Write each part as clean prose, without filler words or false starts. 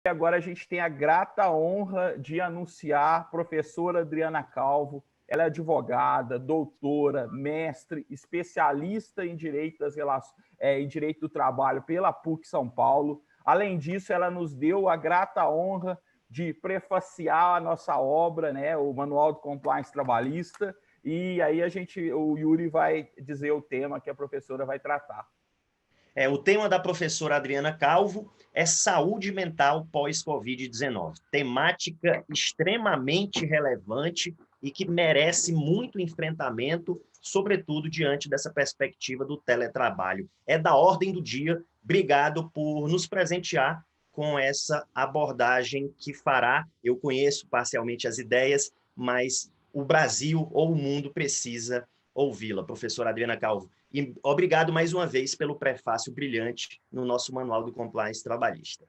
Agora a gente tem a grata honra de anunciar a professora Adriana Calvo. Ela é advogada, doutora, mestre, especialista em em direito do trabalho pela PUC São Paulo. Além disso, ela nos deu a grata honra de prefaciar a nossa obra, né, o Manual de Compliance Trabalhista. E aí o Yuri vai dizer o tema que a professora vai tratar. O tema da professora Adriana Calvo é saúde mental pós-Covid-19. Temática extremamente relevante e que merece muito enfrentamento, sobretudo diante dessa perspectiva do teletrabalho. É da ordem do dia. Obrigado por nos presentear com essa abordagem que fará. Eu conheço parcialmente as ideias, mas o Brasil ou o mundo precisa ouvi-la. Professora Adriana Calvo. E obrigado mais uma vez pelo prefácio brilhante no nosso Manual do Compliance Trabalhista.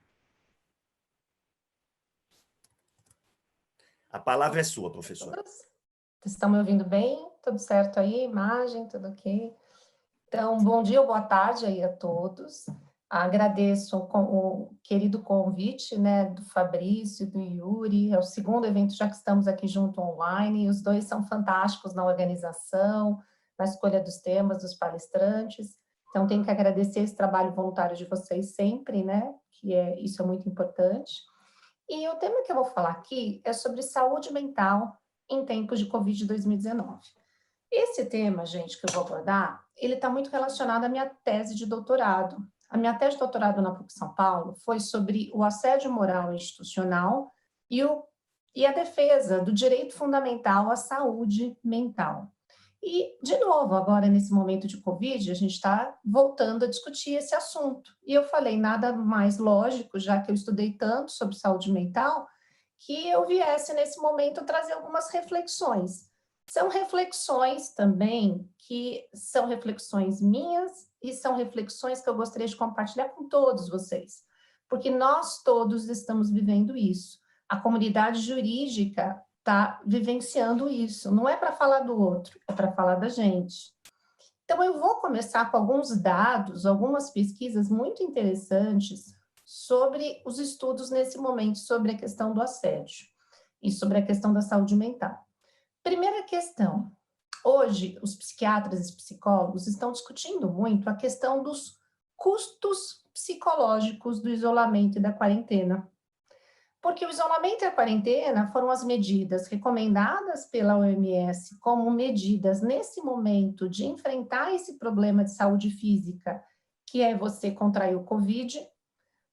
A palavra é sua, professora. Estão me ouvindo bem? Tudo certo aí? Imagem, tudo ok? Então, bom dia ou boa tarde aí a todos. Agradeço o querido convite, né, do Fabrício, do Yuri. É o segundo evento, já que estamos aqui junto online, e os dois são fantásticos na organização, na escolha dos temas, dos palestrantes. Então, tenho que agradecer esse trabalho voluntário de vocês sempre, né, isso é muito importante. E o tema que eu vou falar aqui é sobre saúde mental em tempos de Covid 2019. Esse tema, gente, que eu vou abordar, ele está muito relacionado à minha tese de doutorado. A minha tese de doutorado na PUC São Paulo foi sobre o assédio moral institucional e a defesa do direito fundamental à saúde mental. E, de novo, agora nesse momento de Covid, a gente está voltando a discutir esse assunto. E eu falei, nada mais lógico, já que eu estudei tanto sobre saúde mental, que eu viesse nesse momento trazer algumas reflexões. São reflexões também que são reflexões minhas e são reflexões que eu gostaria de compartilhar com todos vocês, porque nós todos estamos vivendo isso. A comunidade jurídica está vivenciando isso. Não é para falar do outro, é para falar da gente. Então, eu vou começar com alguns dados, algumas pesquisas muito interessantes sobre os estudos nesse momento, sobre a questão do assédio e sobre a questão da saúde mental. Primeira questão. Hoje, os psiquiatras e psicólogos estão discutindo muito a questão dos custos psicológicos do isolamento e da quarentena. Porque o isolamento e a quarentena foram as medidas recomendadas pela OMS como medidas nesse momento de enfrentar esse problema de saúde física, que é você contrair o Covid,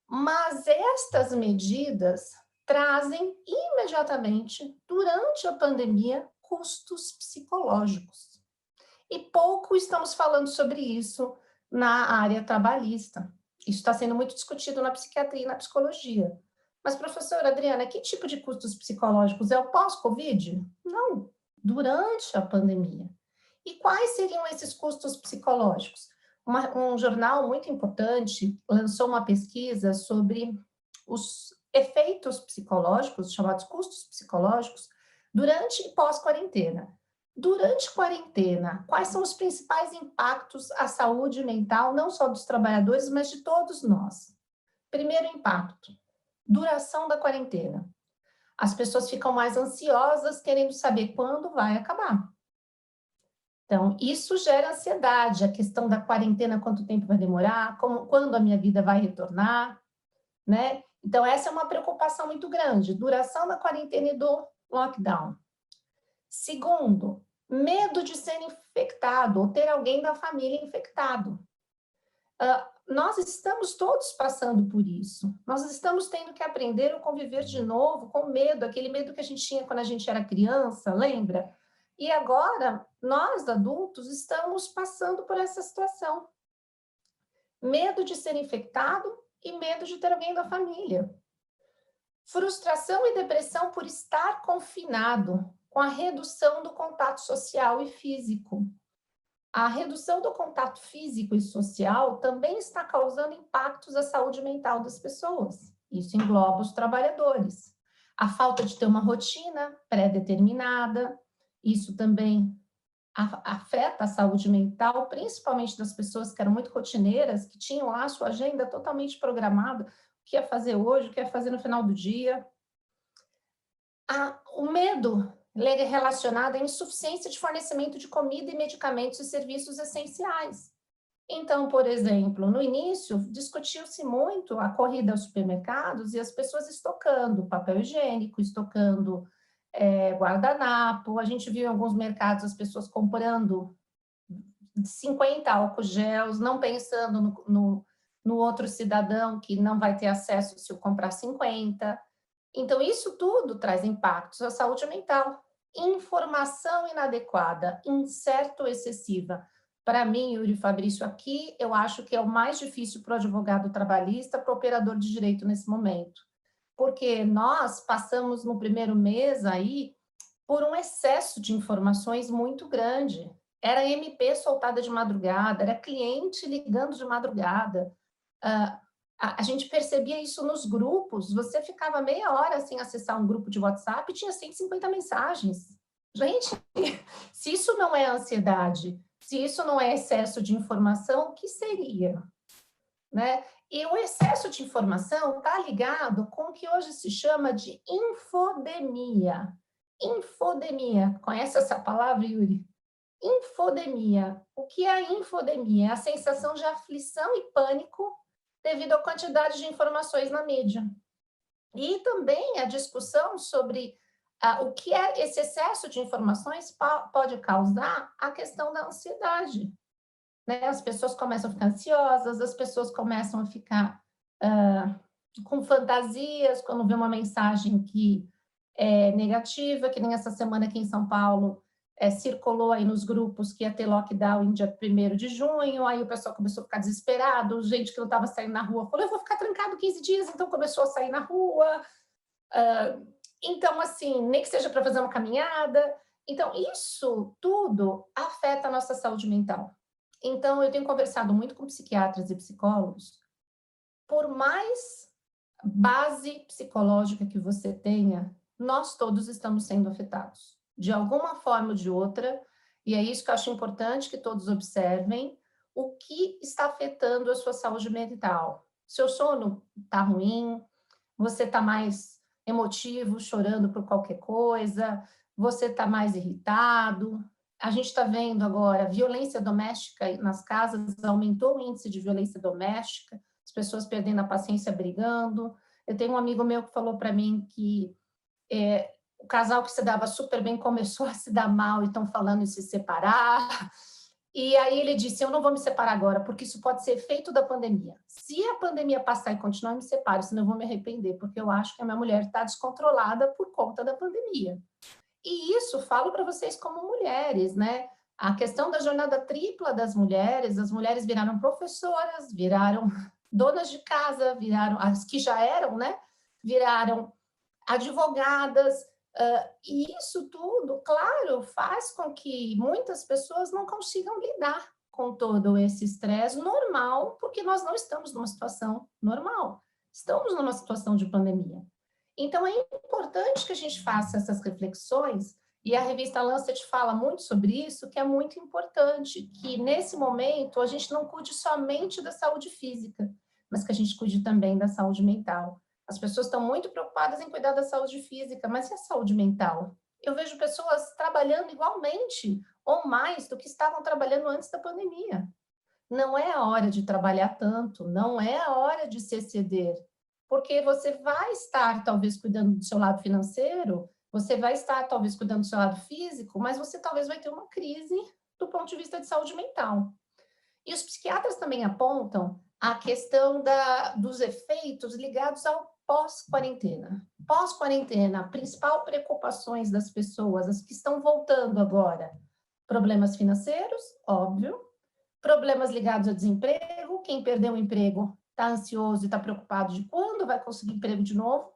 mas estas medidas trazem imediatamente, durante a pandemia, custos psicológicos. E pouco estamos falando sobre isso na área trabalhista. Isso está sendo muito discutido na psiquiatria e na psicologia. Mas, professora Adriana, que tipo de custos psicológicos? É o pós-Covid? Não, durante a pandemia. E quais seriam esses custos psicológicos? Um jornal muito importante lançou uma pesquisa sobre os efeitos psicológicos, chamados custos psicológicos, durante e pós-quarentena. Durante quarentena, quais são os principais impactos à saúde mental, não só dos trabalhadores, mas de todos nós? Primeiro impacto, duração da quarentena. As pessoas ficam mais ansiosas, querendo saber quando vai acabar. Então, isso gera ansiedade, a questão da quarentena, quanto tempo vai demorar, quando a minha vida vai retornar, né? Então, essa é uma preocupação muito grande, duração da quarentena e do lockdown. Segundo, medo de ser infectado, ou ter alguém da família infectado. Nós estamos todos passando por isso. Nós estamos tendo que aprender a conviver de novo com medo, aquele medo que a gente tinha quando a gente era criança, lembra? E agora, nós adultos estamos passando por essa situação. Medo de ser infectado e medo de ter alguém da família. Frustração e depressão por estar confinado, com a redução do contato social e físico. A redução do contato físico e social também está causando impactos à saúde mental das pessoas. Isso engloba os trabalhadores. A falta de ter uma rotina pré-determinada, isso também afeta a saúde mental, principalmente das pessoas que eram muito rotineiras, que tinham lá a sua agenda totalmente programada. O que ia fazer hoje, o que ia fazer no final do dia. O medo relacionado à insuficiência de fornecimento de comida e medicamentos e serviços essenciais. Então, por exemplo, no início, discutiu-se muito a corrida aos supermercados e as pessoas estocando papel higiênico, estocando guardanapo. A gente viu em alguns mercados as pessoas comprando 50 álcool gels, não pensando no outro cidadão que não vai ter acesso se eu comprar 50. Então, isso tudo traz impactos à saúde mental. Informação inadequada, incerta ou excessiva. Para mim, Yuri Fabrício, aqui eu acho que é o mais difícil para o advogado trabalhista, para o operador de direito nesse momento. Porque nós passamos no primeiro mês aí por um excesso de informações muito grande. Era MP soltada de madrugada, era cliente ligando de madrugada. A gente percebia isso nos grupos, você ficava meia hora sem acessar um grupo de WhatsApp e tinha 150 mensagens. Gente, se isso não é ansiedade, se isso não é excesso de informação, o que seria? Né? E o excesso de informação está ligado com o que hoje se chama de infodemia. Infodemia, conhece essa palavra, Yuri? Infodemia. O que é a infodemia? É a sensação de aflição e pânico devido à quantidade de informações na mídia. E também a discussão sobre o que é esse excesso de informações pode causar a questão da ansiedade. Né? As pessoas começam a ficar ansiosas, as pessoas começam a ficar com fantasias quando vê uma mensagem que é negativa, que nem essa semana aqui em São Paulo, circulou aí nos grupos que ia ter lockdown em dia 1º de junho, aí o pessoal começou a ficar desesperado, gente que não estava saindo na rua falou, eu vou ficar trancado 15 dias, então começou a sair na rua. Então, assim, nem que seja para fazer uma caminhada. Então, isso tudo afeta a nossa saúde mental. Então, eu tenho conversado muito com psiquiatras e psicólogos. Por mais base psicológica que você tenha, nós todos estamos sendo afetados, de alguma forma ou de outra, e é isso que eu acho importante que todos observem, o que está afetando a sua saúde mental. Seu sono está ruim, você está mais emotivo, chorando por qualquer coisa, você está mais irritado. A gente está vendo agora violência doméstica nas casas, aumentou o índice de violência doméstica, as pessoas perdendo a paciência brigando. Eu tenho um amigo meu que falou para mim que o casal que se dava super bem começou a se dar mal e estão falando em se separar. E aí ele disse, eu não vou me separar agora, porque isso pode ser efeito da pandemia. Se a pandemia passar e continuar, eu me separo, senão eu vou me arrepender, porque eu acho que a minha mulher está descontrolada por conta da pandemia. E isso falo para vocês como mulheres, né? A questão da jornada tripla das mulheres, as mulheres viraram professoras, viraram donas de casa, viraram, as que já eram, né? Viraram advogadas, e isso tudo, claro, faz com que muitas pessoas não consigam lidar com todo esse estresse normal, porque nós não estamos numa situação normal, estamos numa situação de pandemia. Então, é importante que a gente faça essas reflexões, e a revista Lancet fala muito sobre isso, que é muito importante, que nesse momento a gente não cuide somente da saúde física, mas que a gente cuide também da saúde mental. As pessoas estão muito preocupadas em cuidar da saúde física, mas e a saúde mental? Eu vejo pessoas trabalhando igualmente ou mais do que estavam trabalhando antes da pandemia. Não é a hora de trabalhar tanto, não é a hora de se exceder, porque você vai estar talvez cuidando do seu lado financeiro, você vai estar talvez cuidando do seu lado físico, mas você talvez vai ter uma crise do ponto de vista de saúde mental. E os psiquiatras também apontam a questão dos efeitos ligados ao pós-quarentena. Pós-quarentena, a principal preocupações das pessoas, as que estão voltando agora, problemas financeiros, óbvio, problemas ligados ao desemprego, quem perdeu o emprego está ansioso e está preocupado de quando vai conseguir emprego de novo.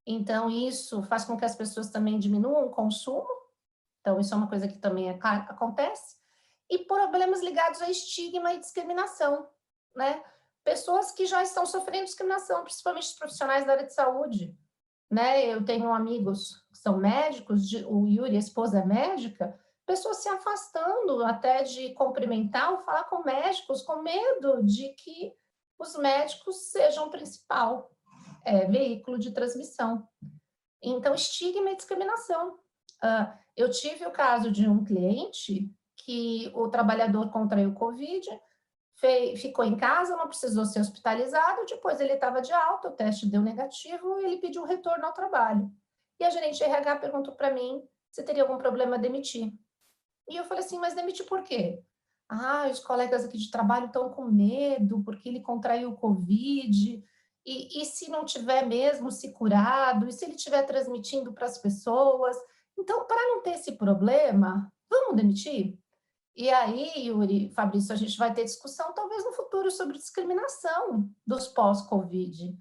Então, isso faz com que as pessoas também diminuam o consumo. Então, isso é uma coisa que também acontece. E problemas ligados a estigma e discriminação, né? Pessoas que já estão sofrendo discriminação, principalmente os profissionais da área de saúde, né? Eu tenho amigos que são médicos, o Yuri, a esposa é médica, pessoas se afastando até de cumprimentar ou falar com médicos, com medo de que os médicos sejam o principal veículo de transmissão. Então, estigma e discriminação. Eu tive o caso de um cliente que o trabalhador contraiu Covid, ficou em casa, não precisou ser hospitalizado, depois ele estava de alta, o teste deu negativo, ele pediu retorno ao trabalho. E a gerente de RH perguntou para mim se teria algum problema demitir. E eu falei assim, mas demitir por quê? Os colegas aqui de trabalho estão com medo, porque ele contraiu o Covid, e se não tiver mesmo se curado, e se ele estiver transmitindo para as pessoas? Então, para não ter esse problema, vamos demitir? E aí, Yuri, Fabrício, a gente vai ter discussão, talvez no futuro, sobre discriminação dos pós-Covid.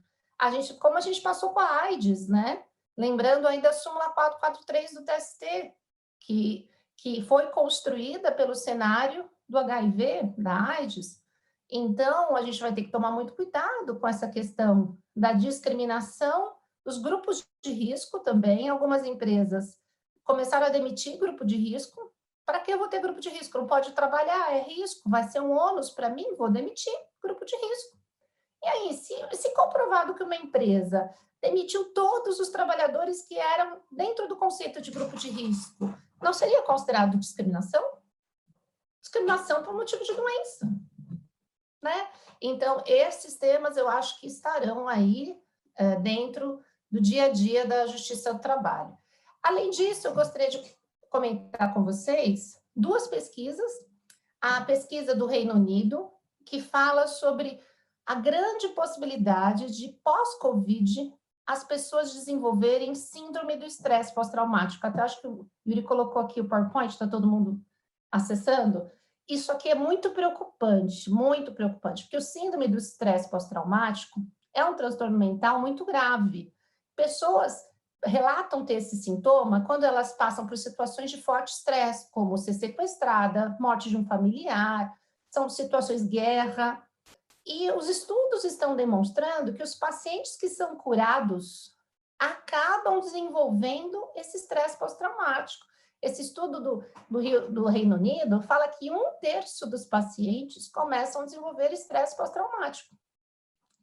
Como a gente passou com a AIDS, né? Lembrando ainda a súmula 443 do TST, que foi construída pelo cenário do HIV, da AIDS. Então, a gente vai ter que tomar muito cuidado com essa questão da discriminação dos grupos de risco também. Algumas empresas começaram a demitir grupo de risco. Para que eu vou ter grupo de risco? Não pode trabalhar, é risco, vai ser um ônus para mim, vou demitir grupo de risco. E aí, se comprovado que uma empresa demitiu todos os trabalhadores que eram dentro do conceito de grupo de risco, não seria considerado discriminação? Discriminação por motivo de doença, né? Então, esses temas eu acho que estarão aí dentro do dia a dia da Justiça do Trabalho. Além disso, eu gostaria de comentar com vocês 2 pesquisas. A pesquisa do Reino Unido, que fala sobre a grande possibilidade de, pós-Covid, as pessoas desenvolverem síndrome do estresse pós-traumático. Até acho que o Yuri colocou aqui o PowerPoint, está todo mundo acessando. Isso aqui é muito preocupante, porque o síndrome do estresse pós-traumático é um transtorno mental muito grave. Pessoas relatam ter esse sintoma quando elas passam por situações de forte estresse, como ser sequestrada, morte de um familiar, são situações de guerra. E os estudos estão demonstrando que os pacientes que são curados acabam desenvolvendo esse estresse pós-traumático. Esse estudo do Reino Unido fala que 1/3 dos pacientes começam a desenvolver estresse pós-traumático.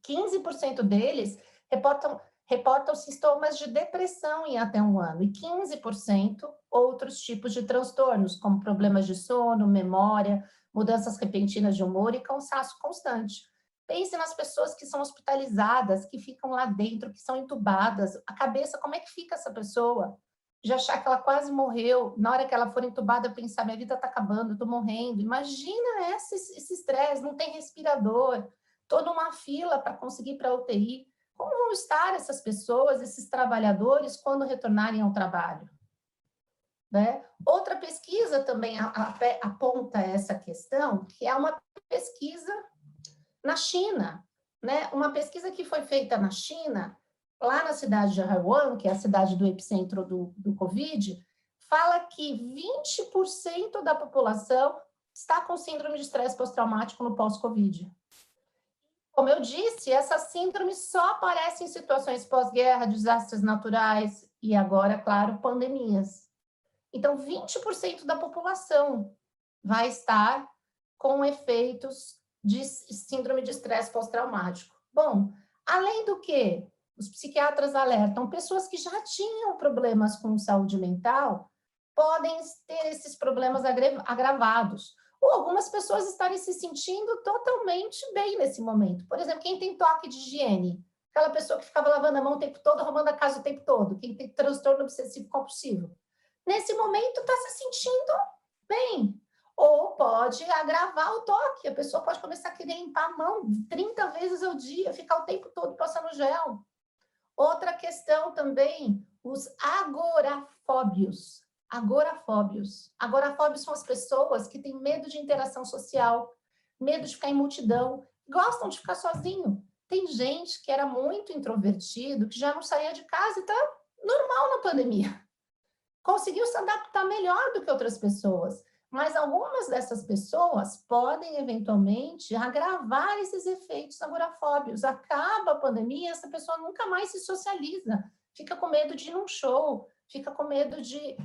15% deles reportam sintomas de depressão em até 1 ano, e 15% outros tipos de transtornos, como problemas de sono, memória, mudanças repentinas de humor e cansaço constante. Pense nas pessoas que são hospitalizadas, que ficam lá dentro, que são entubadas. A cabeça, como é que fica essa pessoa? De achar que ela quase morreu, na hora que ela for entubada, pensar, minha vida está acabando, eu estou morrendo. Imagina esse estresse, não tem respirador, estou numa fila para conseguir ir para a UTI. Como vão estar essas pessoas, esses trabalhadores, quando retornarem ao trabalho? Né? Outra pesquisa também aponta essa questão, que é uma pesquisa na China, né? Uma pesquisa que foi feita na China, lá na cidade de Wuhan, que é a cidade do epicentro do Covid, fala que 20% da população está com síndrome de estresse pós-traumático no pós-Covid. Como eu disse, essa síndrome só aparece em situações pós-guerra, desastres naturais e agora, claro, pandemias. Então, 20% da população vai estar com efeitos de síndrome de estresse pós-traumático. Bom, além do que, os psiquiatras alertam, pessoas que já tinham problemas com saúde mental podem ter esses problemas agravados. Ou algumas pessoas estarem se sentindo totalmente bem nesse momento. Por exemplo, quem tem toque de higiene, aquela pessoa que ficava lavando a mão o tempo todo, arrumando a casa o tempo todo, quem tem transtorno obsessivo compulsivo. Nesse momento está se sentindo bem. Ou pode agravar o toque, a pessoa pode começar a querer limpar a mão 30 vezes ao dia, ficar o tempo todo passando gel. Outra questão também, os agorafóbios. Agorafóbios são as pessoas que têm medo de interação social, medo de ficar em multidão, gostam de ficar sozinho. Tem gente que era muito introvertido, que já não saía de casa e está normal na pandemia. Conseguiu se adaptar melhor do que outras pessoas. Mas algumas dessas pessoas podem, eventualmente, agravar esses efeitos agorafóbios. Acaba a pandemia, essa pessoa nunca mais se socializa, fica com medo de ir num show, fica com medo de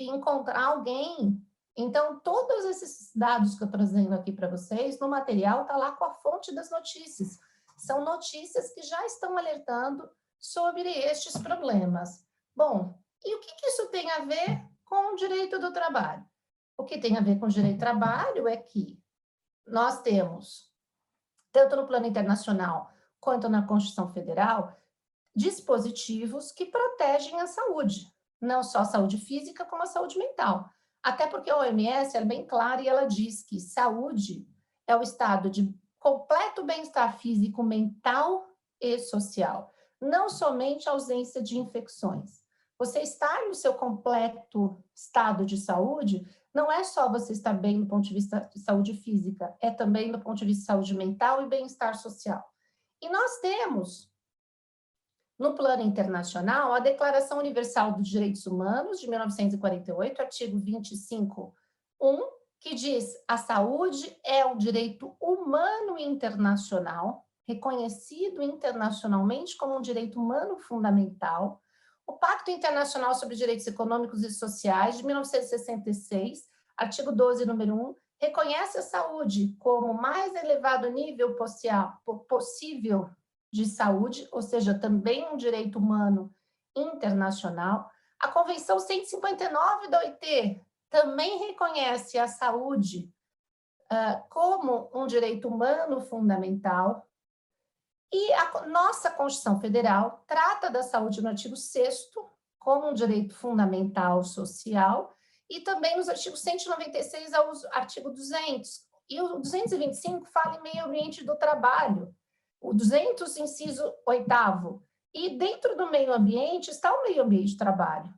encontrar alguém. Então, todos esses dados que eu estou trazendo aqui para vocês, no material, está lá com a fonte das notícias. São notícias que já estão alertando sobre estes problemas. Bom, e o que isso tem a ver com o direito do trabalho? O que tem a ver com o direito do trabalho é que nós temos, tanto no plano internacional quanto na Constituição Federal, dispositivos que protegem a saúde, não só a saúde física, como a saúde mental. Até porque a OMS é bem clara e ela diz que saúde é o estado de completo bem-estar físico, mental e social, não somente a ausência de infecções. Você estar no seu completo estado de saúde não é só você estar bem do ponto de vista de saúde física, é também do ponto de vista de saúde mental e bem-estar social. E nós temos, no plano internacional, a Declaração Universal dos Direitos Humanos, de 1948, artigo 25.1, que diz: a saúde é um direito humano internacional, reconhecido internacionalmente como um direito humano fundamental. O Pacto Internacional sobre Direitos Econômicos e Sociais, de 1966, artigo 12, número 1, reconhece a saúde como o mais elevado nível possível de saúde, ou seja, também um direito humano internacional. A Convenção 159 da OIT também reconhece a saúde como um direito humano fundamental. E a nossa Constituição Federal trata da saúde no artigo 6º como um direito fundamental social e também nos artigos 196 ao artigo 200. E o 225 fala em meio ambiente do trabalho. O 200, inciso 8º. E dentro do meio ambiente está o meio ambiente de trabalho.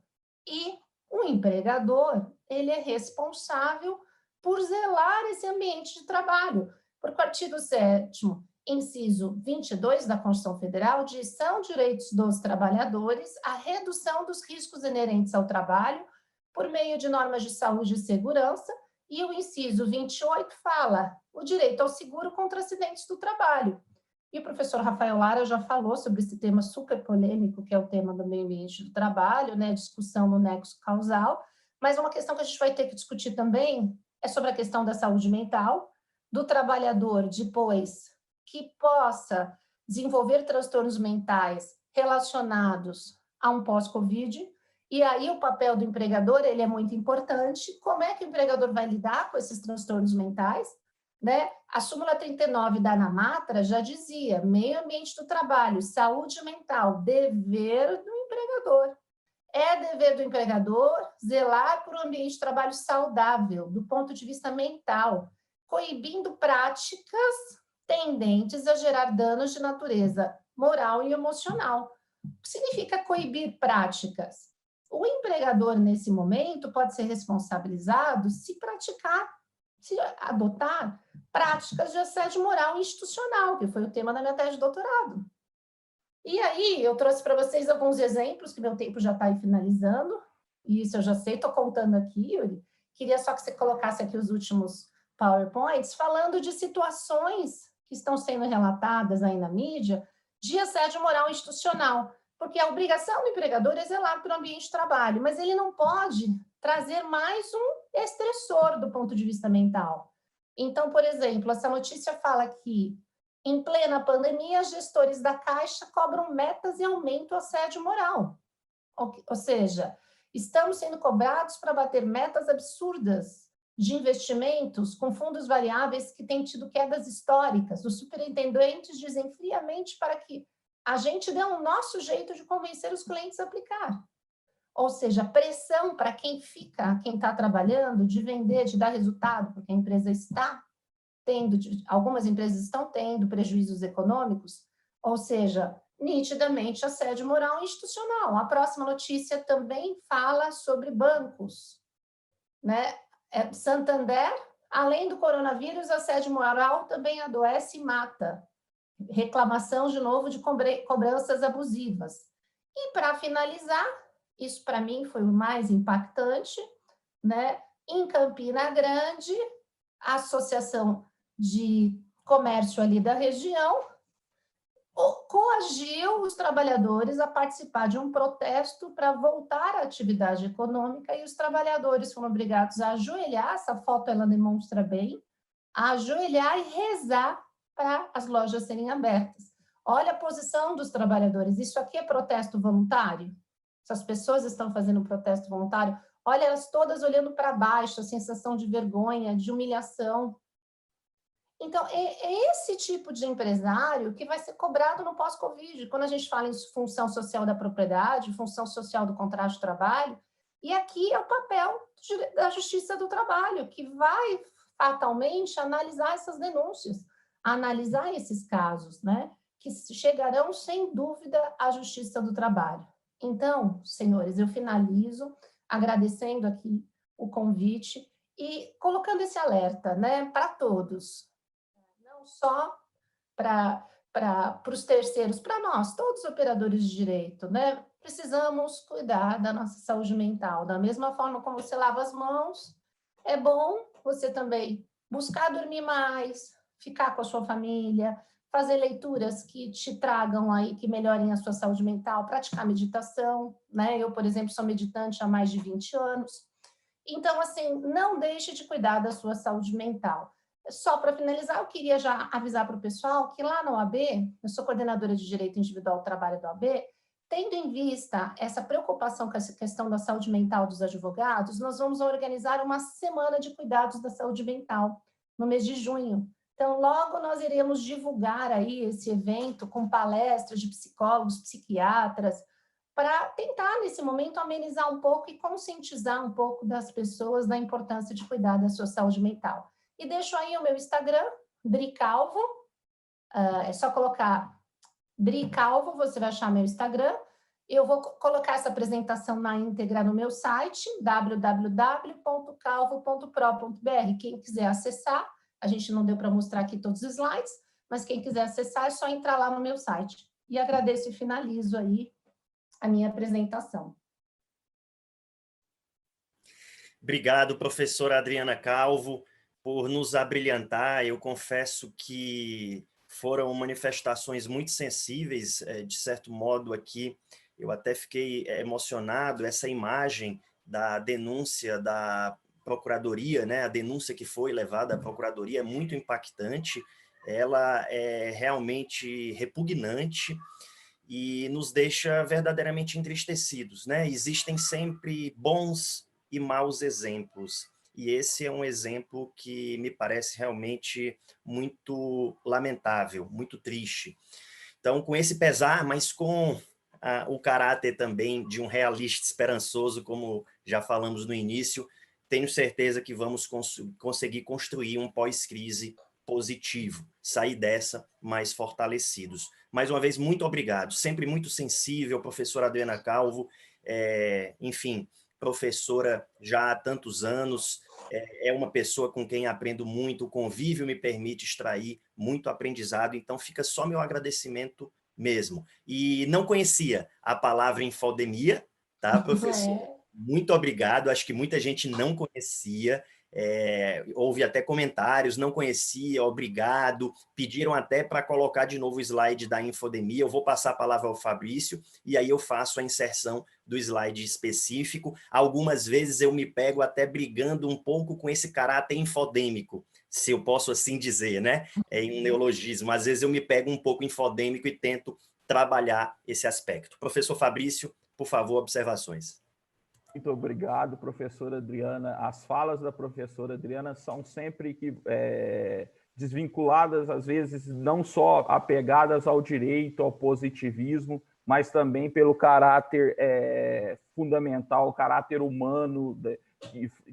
E o empregador, ele é responsável por zelar esse ambiente de trabalho. Porque o artigo 7º, inciso 22 da Constituição Federal diz: são direitos dos trabalhadores a redução dos riscos inerentes ao trabalho por meio de normas de saúde e segurança. E o inciso 28 fala o direito ao seguro contra acidentes do trabalho. E o professor Rafael Lara já falou sobre esse tema super polêmico, que é o tema do meio ambiente do trabalho, né, discussão no nexo causal, mas uma questão que a gente vai ter que discutir também é sobre a questão da saúde mental, do trabalhador depois que possa desenvolver transtornos mentais relacionados a um pós-Covid, e aí o papel do empregador, ele é muito importante. Como é que o empregador vai lidar com esses transtornos mentais? Né? A súmula 39 da ANAMATRA já dizia: meio ambiente do trabalho, saúde mental, dever do empregador. É dever do empregador zelar por um ambiente de trabalho saudável, do ponto de vista mental, coibindo práticas tendentes a gerar danos de natureza moral e emocional. O que significa coibir práticas? O empregador, nesse momento, pode ser responsabilizado se adotar práticas de assédio moral institucional, que foi o tema da minha tese de doutorado. E aí, eu trouxe para vocês alguns exemplos, que meu tempo já está aí finalizando, e isso eu já sei, estou contando aqui, Yuri. Queria só que você colocasse aqui os últimos PowerPoints, falando de situações que estão sendo relatadas aí na mídia de assédio moral institucional, porque a obrigação do empregador é zelar pelo ambiente de trabalho, mas ele não pode trazer mais um estressor do ponto de vista mental. Então, por exemplo, essa notícia fala que, em plena pandemia, gestores da Caixa cobram metas e aumento o assédio moral. Ou seja, estamos sendo cobrados para bater metas absurdas de investimentos com fundos variáveis que têm tido quedas históricas. Os superintendentes dizem friamente para que a gente dê o nosso jeito de convencer os clientes a aplicar. Ou seja, pressão para quem está trabalhando, de vender, de dar resultado, porque a empresa está tendo, algumas empresas estão tendo prejuízos econômicos, ou seja, nitidamente assédio moral institucional. A próxima notícia também fala sobre bancos, né? Santander, além do coronavírus, assédio moral também adoece e mata. Reclamação, de novo, de cobranças abusivas. E, para finalizar, isso para mim foi o mais impactante, né? Em Campina Grande, a Associação de Comércio ali da região coagiu os trabalhadores a participar de um protesto para voltar à atividade econômica, e os trabalhadores foram obrigados a ajoelhar, essa foto ela demonstra bem, a ajoelhar e rezar para as lojas serem abertas. Olha a posição dos trabalhadores. Isso aqui é protesto voluntário? Essas pessoas estão fazendo um protesto voluntário? Olha elas todas olhando para baixo, a sensação de vergonha, de humilhação. Então, é esse tipo de empresário que vai ser cobrado no pós-Covid. Quando a gente fala em função social da propriedade, função social do contrato de trabalho, e aqui é o papel da Justiça do Trabalho, que vai fatalmente analisar essas denúncias, analisar esses casos, né? Que chegarão, sem dúvida, à Justiça do Trabalho. Então, senhores, eu finalizo agradecendo aqui o convite e colocando esse alerta, né, para todos, não só para os terceiros, para nós, todos os operadores de direito, né? Precisamos cuidar da nossa saúde mental. Da mesma forma como você lava as mãos, é bom você também buscar dormir mais, ficar com a sua família, fazer leituras que te tragam aí, que melhorem a sua saúde mental, praticar meditação, né? Eu, por exemplo, sou meditante há mais de 20 anos. Então, assim, não deixe de cuidar da sua saúde mental. Só para finalizar, eu queria já avisar para o pessoal que lá na OAB, eu sou coordenadora de Direito Individual do Trabalho da OAB, tendo em vista essa preocupação com essa questão da saúde mental dos advogados, nós vamos organizar uma semana de cuidados da saúde mental no mês de junho. Então, logo nós iremos divulgar aí esse evento com palestras de psicólogos, psiquiatras, para tentar, nesse momento, amenizar um pouco e conscientizar um pouco das pessoas da importância de cuidar da sua saúde mental. E deixo aí o meu Instagram, Dri Calvo, é só colocar Dri Calvo, você vai achar meu Instagram. Eu vou colocar essa apresentação na íntegra no meu site, www.calvo.pro.br. Quem quiser acessar, a gente não deu para mostrar aqui todos os slides, mas quem quiser acessar é só entrar lá no meu site. E agradeço e finalizo aí a minha apresentação. Obrigado, professora Adriana Calvo, por nos abrilhantar. Eu confesso que foram manifestações muito sensíveis, de certo modo aqui. Eu até fiquei emocionado, essa imagem da denúncia da Procuradoria, né? A denúncia que foi levada à Procuradoria é muito impactante, ela é realmente repugnante e nos deixa verdadeiramente entristecidos, né? Existem sempre bons e maus exemplos, e esse é um exemplo que me parece realmente muito lamentável, muito triste. Então, com esse pesar, mas com o caráter também de um realista esperançoso, como já falamos no início, tenho certeza que vamos conseguir construir um pós-crise positivo, sair dessa mais fortalecidos. Mais uma vez, muito obrigado, sempre muito sensível, professora Adriana Calvo, enfim, professora já há tantos anos, é uma pessoa com quem aprendo muito, o convívio me permite extrair muito aprendizado, então fica só meu agradecimento mesmo. E não conhecia a palavra infodemia, tá, professor? Muito obrigado, acho que muita gente não conhecia, houve até comentários, não conhecia, obrigado, pediram até para colocar de novo o slide da infodemia, eu vou passar a palavra ao Fabrício, e aí eu faço a inserção do slide específico. Algumas vezes eu me pego até brigando um pouco com esse caráter infodêmico, se eu posso assim dizer, né? Em um neologismo, às vezes eu me pego um pouco infodêmico e tento trabalhar esse aspecto. Professor Fabrício, por favor, observações. Muito obrigado, professora Adriana. As falas da professora Adriana são sempre desvinculadas, às vezes, não só apegadas ao direito, ao positivismo, mas também pelo caráter fundamental, o caráter humano,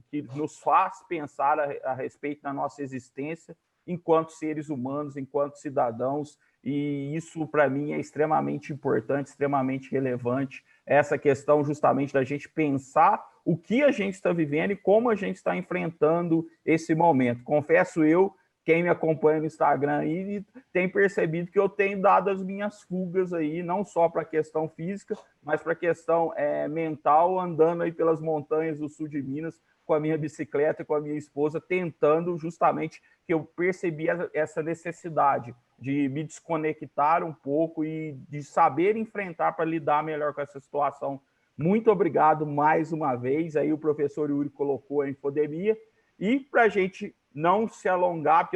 que nos faz pensar a respeito da nossa existência enquanto seres humanos, enquanto cidadãos, e isso, para mim, é extremamente importante, extremamente relevante, essa questão justamente da gente pensar o que a gente está vivendo e como a gente está enfrentando esse momento. Confesso eu, quem me acompanha no Instagram aí tem percebido que eu tenho dado as minhas fugas aí, não só para a questão física, mas para a questão mental, andando aí pelas montanhas do sul de Minas com a minha bicicleta, com a minha esposa, tentando justamente que eu percebi essa necessidade de me desconectar um pouco e de saber enfrentar para lidar melhor com essa situação. Muito obrigado mais uma vez. Aí o professor Yuri colocou a infodemia. E para a gente não se alongar, porque